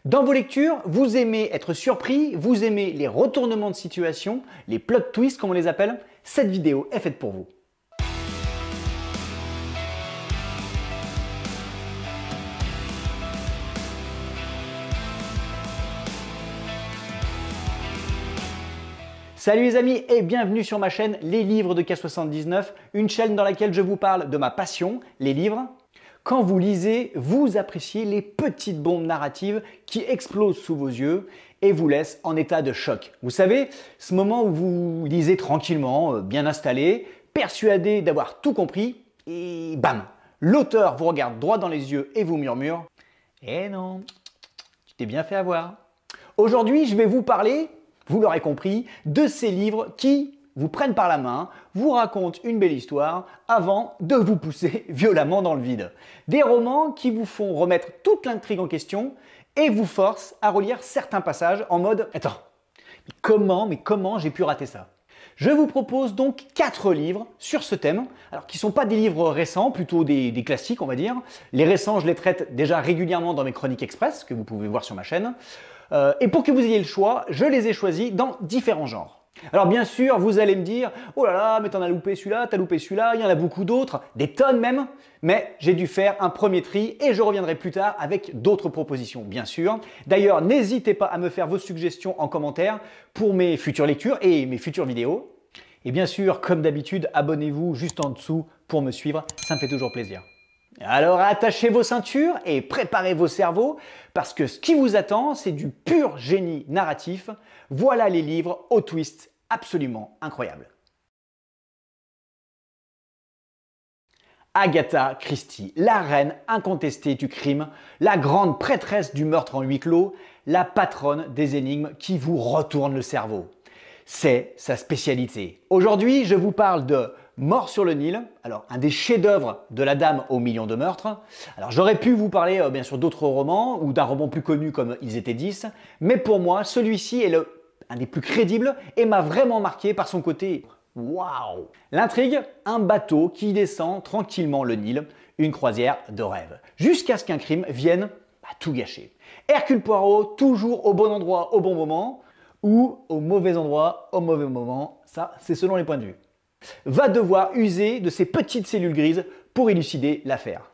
Dans vos lectures, vous aimez être surpris, vous aimez les retournements de situation, les plot twists comme on les appelle. Cette vidéo est faite pour vous. Salut les amis et bienvenue sur ma chaîne Les Livres de K79, une chaîne dans laquelle je vous parle de ma passion, les livres. Quand vous lisez, vous appréciez les petites bombes narratives qui explosent sous vos yeux et vous laissent en état de choc. Vous savez, ce moment où vous lisez tranquillement, bien installé, persuadé d'avoir tout compris, et bam, l'auteur vous regarde droit dans les yeux et vous murmure « Eh non, tu t'es bien fait avoir ». Aujourd'hui, je vais vous parler, vous l'aurez compris, de ces livres qui vous prennent par la main, vous racontent une belle histoire avant de vous pousser violemment dans le vide. Des romans qui vous font remettre toute l'intrigue en question et vous forcent à relire certains passages en mode « Attends, mais comment j'ai pu rater ça ?» Je vous propose donc 4 livres sur ce thème, alors qui ne sont pas des livres récents, plutôt des classiques on va dire. Les récents, je les traite déjà régulièrement dans mes chroniques express, que vous pouvez voir sur ma chaîne. Et pour que vous ayez le choix, je les ai choisis dans différents genres. Alors bien sûr, vous allez me dire « Oh là là, mais t'en as loupé celui-là, t'as loupé celui-là, il y en a beaucoup d'autres, des tonnes même !» Mais j'ai dû faire un premier tri et je reviendrai plus tard avec d'autres propositions, bien sûr. D'ailleurs, n'hésitez pas à me faire vos suggestions en commentaire pour mes futures lectures et mes futures vidéos. Et bien sûr, comme d'habitude, abonnez-vous juste en dessous pour me suivre, ça me fait toujours plaisir. Alors attachez vos ceintures et préparez vos cerveaux parce que ce qui vous attend, c'est du pur génie narratif. Voilà les livres au twist absolument incroyable. Agatha Christie, la reine incontestée du crime, la grande prêtresse du meurtre en huis clos, la patronne des énigmes qui vous retourne le cerveau. C'est sa spécialité. Aujourd'hui, je vous parle de Mort sur le Nil, alors un des chefs-d'œuvre de la Dame aux millions de meurtres. Alors j'aurais pu vous parler bien sûr d'autres romans ou d'un roman plus connu comme Ils étaient 10, mais pour moi celui-ci est un des plus crédibles et m'a vraiment marqué par son côté waouh. L'intrigue, un bateau qui descend tranquillement le Nil, une croisière de rêve, jusqu'à ce qu'un crime vienne tout gâcher. Hercule Poirot, toujours au bon endroit au bon moment, ou au mauvais endroit au mauvais moment, ça c'est selon les points de vue, va devoir user de ses petites cellules grises pour élucider l'affaire.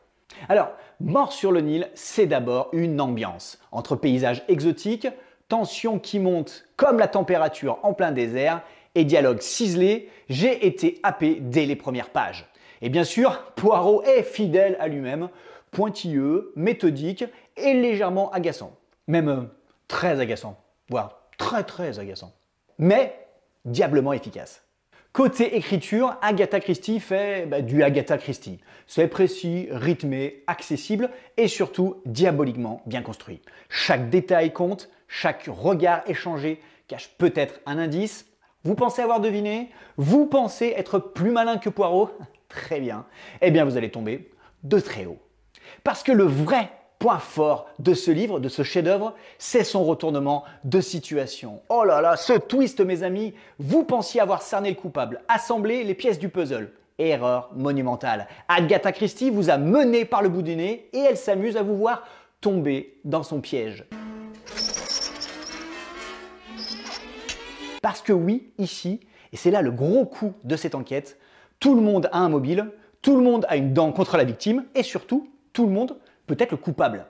Alors, Mort sur le Nil, c'est d'abord une ambiance, entre paysages exotiques, tensions qui montent comme la température en plein désert et dialogues ciselés, j'ai été happé dès les premières pages. Et bien sûr, Poirot est fidèle à lui-même, pointilleux, méthodique et légèrement agaçant. Même très agaçant, voire très agaçant. Mais diablement efficace. Côté écriture, Agatha Christie fait du Agatha Christie. C'est précis, rythmé, accessible et surtout diaboliquement bien construit. Chaque détail compte, chaque regard échangé cache peut-être un indice. Vous pensez avoir deviné? Vous pensez être plus malin que Poirot? Très bien. Eh bien vous allez tomber de très haut. Parce que le vrai point fort de ce livre, de ce chef-d'œuvre, c'est son retournement de situation. Oh là là, ce twist mes amis, vous pensiez avoir cerné le coupable, assemblé les pièces du puzzle. Erreur monumentale. Agatha Christie vous a mené par le bout du nez et elle s'amuse à vous voir tomber dans son piège. Parce que oui, ici, et c'est là le gros coup de cette enquête, tout le monde a un mobile, tout le monde a une dent contre la victime et surtout, tout le monde peut être le coupable.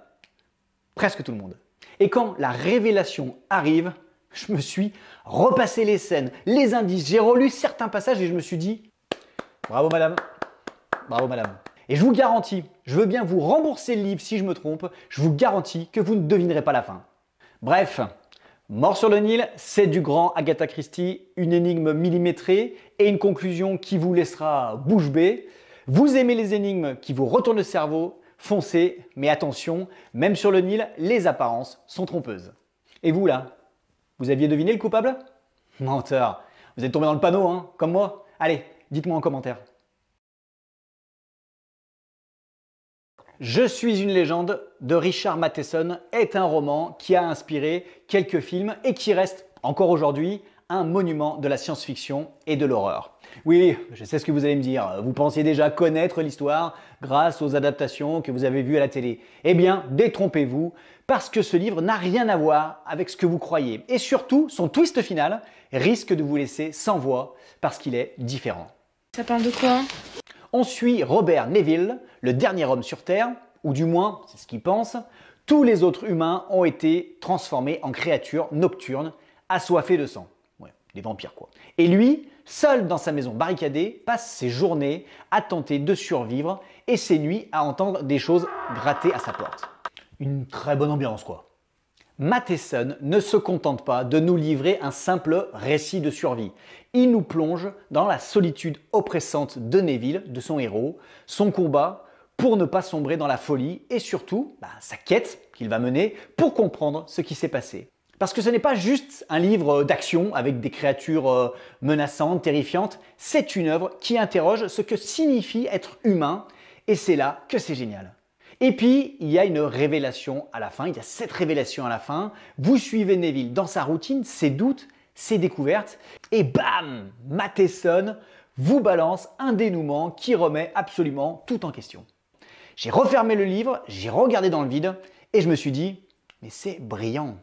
Presque tout le monde. Et quand la révélation arrive, je me suis repassé les scènes, les indices, j'ai relu certains passages et je me suis dit « Bravo madame, bravo madame ». Et je vous garantis, je veux bien vous rembourser le livre si je me trompe, je vous garantis que vous ne devinerez pas la fin. Bref, Mort sur le Nil, c'est du grand Agatha Christie, une énigme millimétrée et une conclusion qui vous laissera bouche bée. Vous aimez les énigmes qui vous retournent le cerveau? Foncez, mais attention, même sur le Nil, les apparences sont trompeuses. Et vous là, vous aviez deviné le coupable? Menteur, vous êtes tombé dans le panneau, hein, comme moi. Allez, dites-moi en commentaire. Je suis une légende de Richard Matheson est un roman qui a inspiré quelques films et qui reste encore aujourd'hui un monument de la science-fiction et de l'horreur. Oui, je sais ce que vous allez me dire, vous pensiez déjà connaître l'histoire grâce aux adaptations que vous avez vues à la télé. Eh bien, détrompez-vous, parce que ce livre n'a rien à voir avec ce que vous croyez. Et surtout, son twist final risque de vous laisser sans voix, parce qu'il est différent. Ça parle de quoi? On suit Robert Neville, le dernier homme sur Terre, ou du moins, c'est ce qu'il pense. Tous les autres humains ont été transformés en créatures nocturnes, assoiffées de sang. Ouais, des vampires quoi. Et lui, seul dans sa maison barricadée, passe ses journées à tenter de survivre et ses nuits à entendre des choses gratter à sa porte. Une très bonne ambiance quoi. Matheson ne se contente pas de nous livrer un simple récit de survie. Il nous plonge dans la solitude oppressante de Neville, de son héros, son combat pour ne pas sombrer dans la folie et surtout sa quête qu'il va mener pour comprendre ce qui s'est passé. Parce que ce n'est pas juste un livre d'action avec des créatures menaçantes, terrifiantes, c'est une œuvre qui interroge ce que signifie être humain et c'est là que c'est génial. Et puis, il y a une révélation à la fin, il y a cette révélation à la fin. Vous suivez Neville dans sa routine, ses doutes, ses découvertes, et bam, Matheson vous balance un dénouement qui remet absolument tout en question. J'ai refermé le livre, j'ai regardé dans le vide, et je me suis dit, mais c'est brillant.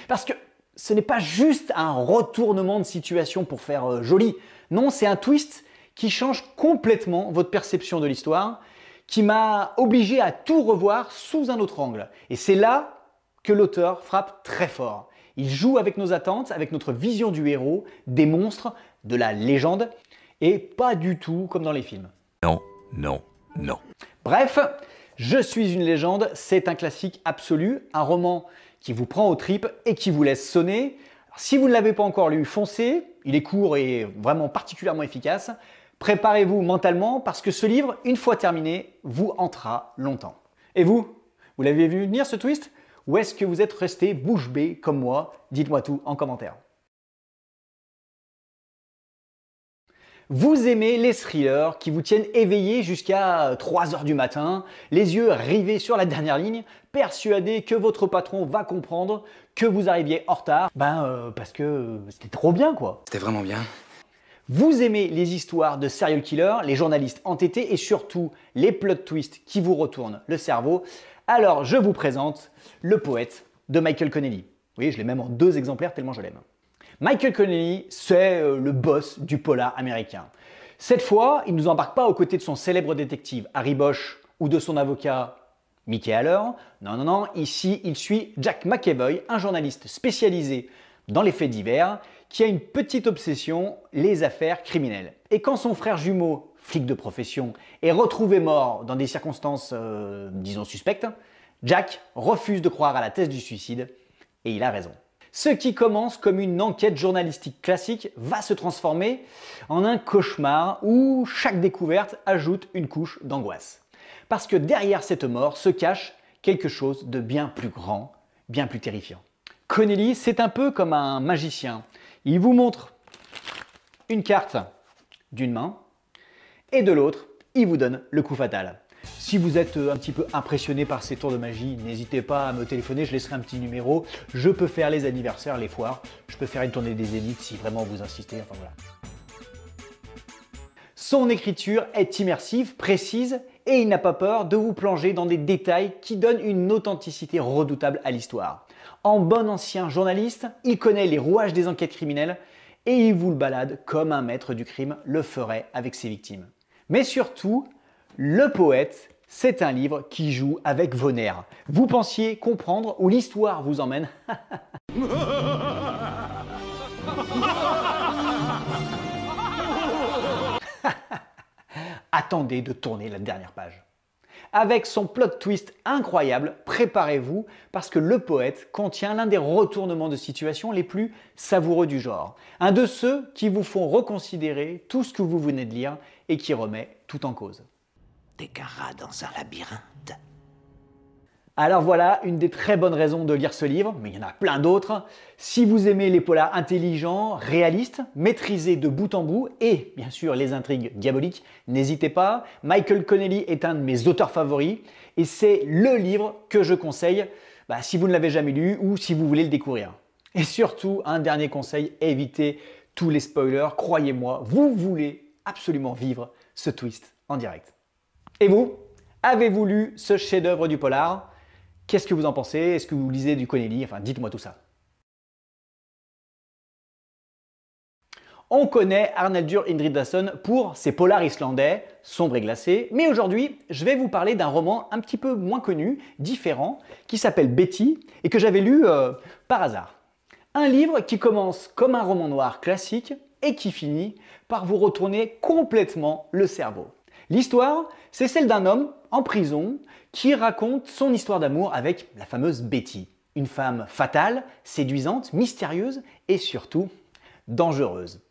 Parce que ce n'est pas juste un retournement de situation pour faire joli. Non, c'est un twist qui change complètement votre perception de l'histoire, qui m'a obligé à tout revoir sous un autre angle. Et c'est là que l'auteur frappe très fort. Il joue avec nos attentes, avec notre vision du héros, des monstres, de la légende, et pas du tout comme dans les films. Non, non, non. Bref, Je suis une légende, c'est un classique absolu, un roman qui vous prend aux tripes et qui vous laisse sonner. Alors, si vous ne l'avez pas encore lu, foncez, il est court et vraiment particulièrement efficace. Préparez-vous mentalement parce que ce livre, une fois terminé, vous hantera longtemps. Et vous l'avez vu venir ce twist? Ou est-ce que vous êtes resté bouche bée comme moi? Dites-moi tout en commentaire. Vous aimez les thrillers qui vous tiennent éveillé jusqu'à 3 h du matin, les yeux rivés sur la dernière ligne, persuadé que votre patron va comprendre que vous arriviez en retard, parce que c'était trop bien quoi. C'était vraiment bien. Vous aimez les histoires de serial killers, les journalistes entêtés et surtout les plot twists qui vous retournent le cerveau, alors je vous présente Le Poète de Michael Connelly. Oui, je l'ai même en 2 exemplaires tellement je l'aime. Michael Connelly, c'est le boss du polar américain. Cette fois, il ne nous embarque pas aux côtés de son célèbre détective Harry Bosch ou de son avocat Mickey Haller. Non, ici, il suit Jack McAvoy, un journaliste spécialisé dans les faits divers qui a une petite obsession, les affaires criminelles. Et quand son frère jumeau, flic de profession, est retrouvé mort dans des circonstances, disons, suspectes, Jack refuse de croire à la thèse du suicide et il a raison. Ce qui commence comme une enquête journalistique classique va se transformer en un cauchemar où chaque découverte ajoute une couche d'angoisse. Parce que derrière cette mort se cache quelque chose de bien plus grand, bien plus terrifiant. Connelly, c'est un peu comme un magicien. Il vous montre une carte d'une main et de l'autre, il vous donne le coup fatal. Si vous êtes un petit peu impressionné par ces tours de magie, n'hésitez pas à me téléphoner, je laisserai un petit numéro. Je peux faire les anniversaires, les foires, je peux faire une tournée des zéniths si vraiment vous insistez, enfin voilà. Son écriture est immersive, précise et il n'a pas peur de vous plonger dans des détails qui donnent une authenticité redoutable à l'histoire. En bon ancien journaliste, il connaît les rouages des enquêtes criminelles et il vous le balade comme un maître du crime le ferait avec ses victimes. Mais surtout, Le Poète, c'est un livre qui joue avec vos nerfs. Vous pensiez comprendre où l'histoire vous emmène. Attendez de tourner la dernière page. Avec son plot twist incroyable, préparez-vous parce que Le Poète contient l'un des retournements de situation les plus savoureux du genre. Un de ceux qui vous font reconsidérer tout ce que vous venez de lire et qui remet tout en cause. Des qu'un rat dans un labyrinthe. Alors voilà, une des très bonnes raisons de lire ce livre, mais il y en a plein d'autres. Si vous aimez les polars intelligents, réalistes, maîtrisés de bout en bout, et bien sûr les intrigues diaboliques, n'hésitez pas. Michael Connelly est un de mes auteurs favoris, et c'est le livre que je conseille si vous ne l'avez jamais lu ou si vous voulez le découvrir. Et surtout, un dernier conseil, évitez tous les spoilers, croyez-moi, vous voulez absolument vivre ce twist en direct. Et vous, avez-vous lu ce chef-d'œuvre du polar? Qu'est-ce que vous en pensez? Est-ce que vous lisez du Connelly? Enfin, dites-moi tout ça. On connaît Arnaldur Indridason pour ses polars islandais, sombres et glacés, mais aujourd'hui, je vais vous parler d'un roman un petit peu moins connu, différent, qui s'appelle Betty et que j'avais lu par hasard. Un livre qui commence comme un roman noir classique et qui finit par vous retourner complètement le cerveau. L'histoire, c'est celle d'un homme en prison qui raconte son histoire d'amour avec la fameuse Betty, une femme fatale, séduisante, mystérieuse et surtout dangereuse.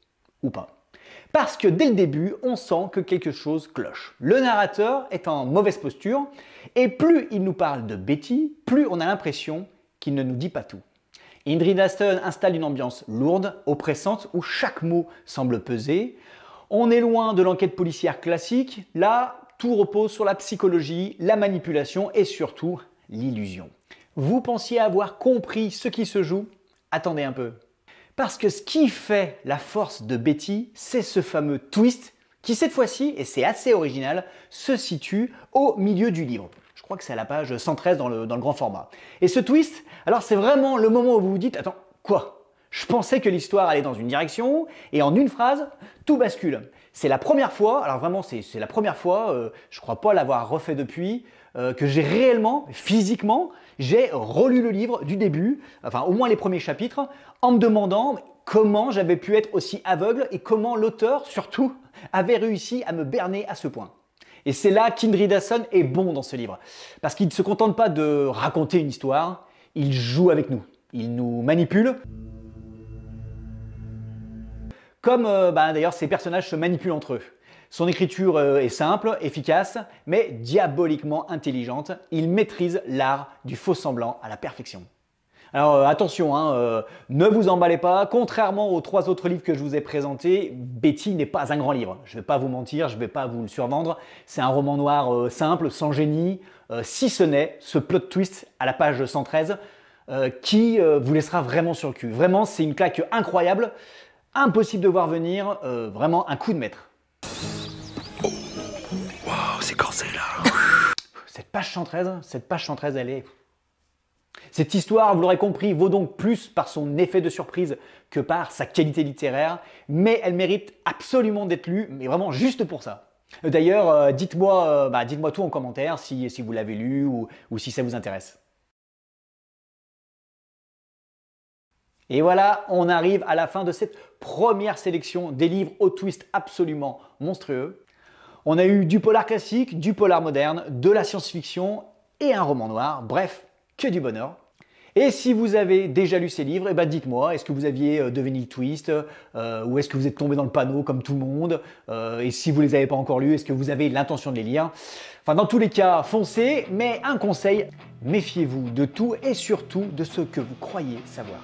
Ou pas. Parce que dès le début, on sent que quelque chose cloche. Le narrateur est en mauvaise posture et plus il nous parle de Betty, plus on a l'impression qu'il ne nous dit pas tout. Indridason installe une ambiance lourde, oppressante, où chaque mot semble peser. On est loin de l'enquête policière classique, là, tout repose sur la psychologie, la manipulation et surtout l'illusion. Vous pensiez avoir compris ce qui se joue? Attendez un peu. Parce que ce qui fait la force de Betty, c'est ce fameux twist qui cette fois-ci, et c'est assez original, se situe au milieu du livre. Je crois que c'est à la page 113 dans le grand format. Et ce twist, alors c'est vraiment le moment où vous vous dites « Attends, quoi ? Je pensais que l'histoire allait dans une direction et en une phrase, tout bascule. » C'est la première fois, alors vraiment c'est la première fois, je crois pas l'avoir refait depuis, que j'ai réellement, physiquement, j'ai relu le livre du début, enfin au moins les premiers chapitres, en me demandant comment j'avais pu être aussi aveugle et comment l'auteur, surtout, avait réussi à me berner à ce point. Et c'est là qu'Indridason est bon dans ce livre, parce qu'il ne se contente pas de raconter une histoire, il joue avec nous, il nous manipule. Comme d'ailleurs ces personnages se manipulent entre eux. Son écriture est simple, efficace, mais diaboliquement intelligente. Il maîtrise l'art du faux semblant à la perfection. Alors attention, ne vous emballez pas, contrairement aux 3 autres livres que je vous ai présentés, Betty n'est pas un grand livre. Je ne vais pas vous mentir, je ne vais pas vous le survendre. C'est un roman noir simple, sans génie, si ce n'est ce plot twist à la page 113 qui vous laissera vraiment sur le cul. Vraiment, c'est une claque incroyable. Impossible de voir venir, vraiment un coup de maître. Oh, wow, c'est corsé là. Cette page 113, elle est... Cette histoire, vous l'aurez compris, vaut donc plus par son effet de surprise que par sa qualité littéraire, mais elle mérite absolument d'être lue, mais vraiment juste pour ça. D'ailleurs, dites-moi tout en commentaire si vous l'avez lu ou si ça vous intéresse. Et voilà, on arrive à la fin de cette première sélection des livres au twist absolument monstrueux. On a eu du polar classique, du polar moderne, de la science-fiction et un roman noir, bref, que du bonheur. Et si vous avez déjà lu ces livres, dites-moi, est-ce que vous aviez deviné le twist ou est-ce que vous êtes tombé dans le panneau comme tout le monde et si vous ne les avez pas encore lus, est-ce que vous avez l'intention de les lire? Enfin, dans tous les cas, foncez, mais un conseil, méfiez-vous de tout et surtout de ce que vous croyez savoir.